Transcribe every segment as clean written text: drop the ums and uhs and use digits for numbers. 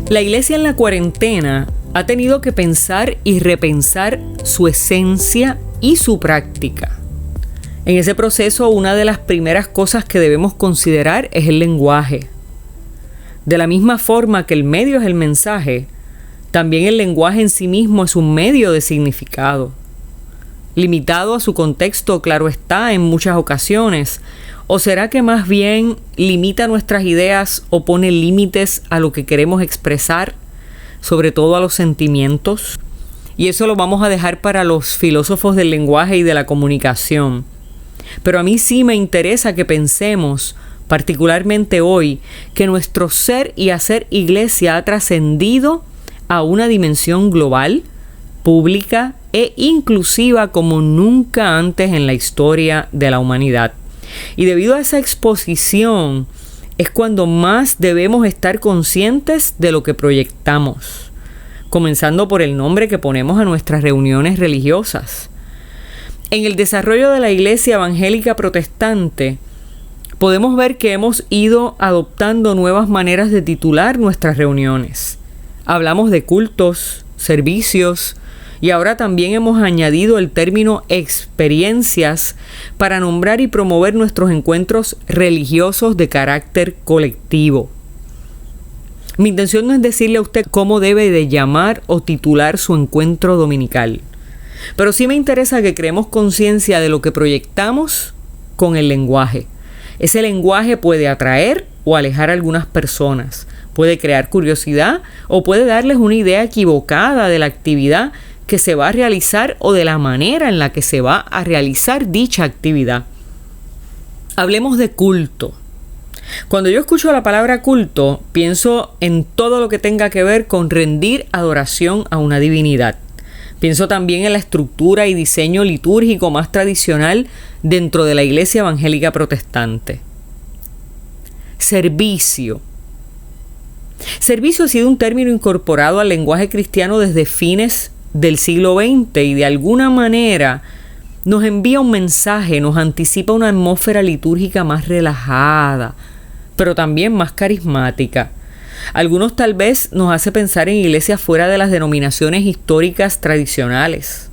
La iglesia en la cuarentena ha tenido que pensar y repensar su esencia y su práctica. En ese proceso, una de las primeras cosas que debemos considerar es el lenguaje. De la misma forma que el medio es el mensaje, también el lenguaje en sí mismo es un medio de significado. Limitado a su contexto, claro está, en muchas ocasiones. ¿O será que más bien limita nuestras ideas o pone límites a lo que queremos expresar, sobre todo a los sentimientos? Y eso lo vamos a dejar para los filósofos del lenguaje y de la comunicación. Pero a mí sí me interesa que pensemos, particularmente hoy, que nuestro ser y hacer iglesia ha trascendido a una dimensión global, pública e inclusiva como nunca antes en la historia de la humanidad. Y debido a esa exposición es cuando más debemos estar conscientes de lo que proyectamos, comenzando por el nombre que ponemos a nuestras reuniones religiosas. En el desarrollo de la Iglesia Evangélica Protestante, podemos ver que hemos ido adoptando nuevas maneras de titular nuestras reuniones. Hablamos de cultos, servicios, y ahora también hemos añadido el término experiencias para nombrar y promover nuestros encuentros religiosos de carácter colectivo. Mi intención no es decirle a usted cómo debe de llamar o titular su encuentro dominical, pero sí me interesa que creemos conciencia de lo que proyectamos con el lenguaje. Ese lenguaje puede atraer o alejar a algunas personas, puede crear curiosidad o puede darles una idea equivocada de la actividad que se va a realizar o de la manera en la que se va a realizar dicha actividad. Hablemos de culto. Cuando yo escucho la palabra culto, pienso en todo lo que tenga que ver con rendir adoración a una divinidad. Pienso también en la estructura y diseño litúrgico más tradicional dentro de la Iglesia Evangélica Protestante. Servicio. Servicio ha sido un término incorporado al lenguaje cristiano desde fines del siglo XX y de alguna manera nos envía un mensaje, nos anticipa una atmósfera litúrgica más relajada, pero también más carismática. Algunos tal vez nos hace pensar en iglesias fuera de las denominaciones históricas tradicionales.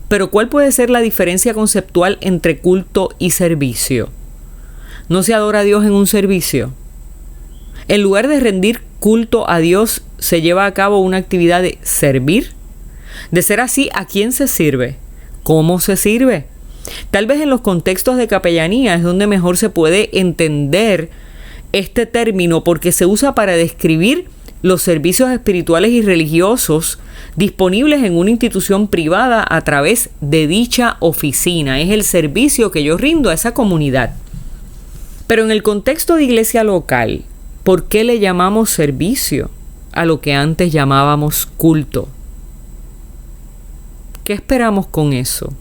Pero ¿cuál puede ser la diferencia conceptual entre culto y servicio? ¿No se adora a Dios en un servicio? En lugar de rendir culto a Dios, se lleva a cabo una actividad de servir. De ser así, ¿a quién se sirve? ¿Cómo se sirve? Tal vez en los contextos de capellanía es donde mejor se puede entender este término, porque se usa para describir los servicios espirituales y religiosos disponibles en una institución privada a través de dicha oficina. Es el servicio que yo rindo a esa comunidad. Pero en el contexto de iglesia local, ¿por qué le llamamos servicio a lo que antes llamábamos culto? ¿Qué esperamos con eso?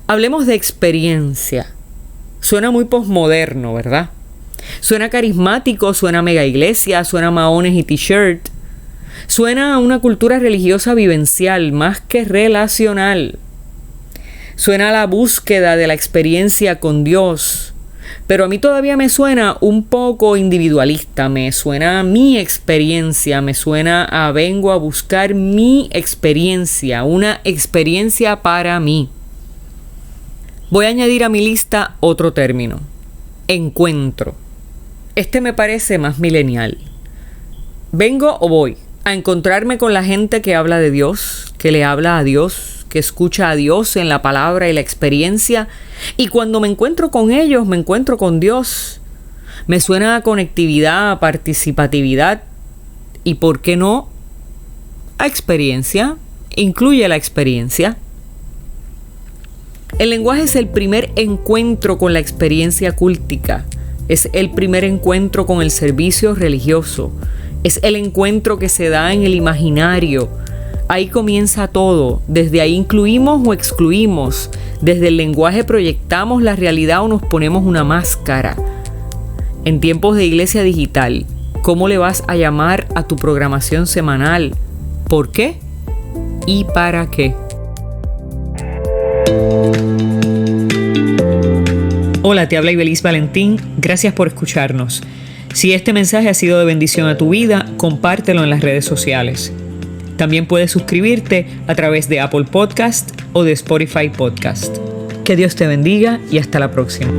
Hablemos de experiencia. Suena muy posmoderno, ¿verdad? Suena carismático, suena mega iglesia, suena maones y t-shirt. Suena a una cultura religiosa vivencial más que relacional. Suena a la búsqueda de la experiencia con Dios. Pero a mí todavía me suena un poco individualista, me suena a mi experiencia, me suena a vengo a buscar mi experiencia, una experiencia para mí. Voy a añadir a mi lista otro término, encuentro. Este me parece más milenial. Vengo o voy a encontrarme con la gente que habla de Dios, que le habla a Dios, que escucha a Dios en la palabra y la experiencia, y cuando me encuentro con ellos, me encuentro con Dios. Me suena a conectividad, a participatividad, y ¿por qué no? A experiencia, incluye la experiencia. El lenguaje es el primer encuentro con la experiencia cúltica, es el primer encuentro con el servicio religioso, es el encuentro que se da en el imaginario. Ahí comienza todo, desde ahí incluimos o excluimos, desde el lenguaje proyectamos la realidad o nos ponemos una máscara. En tiempos de iglesia digital, ¿cómo le vas a llamar a tu programación semanal? ¿Por qué? ¿Y para qué? Hola, te habla Ibeliz Valentín, gracias por escucharnos. Si este mensaje ha sido de bendición a tu vida, compártelo en las redes sociales. También puedes suscribirte a través de Apple Podcast o de Spotify Podcast. Que Dios te bendiga y hasta la próxima.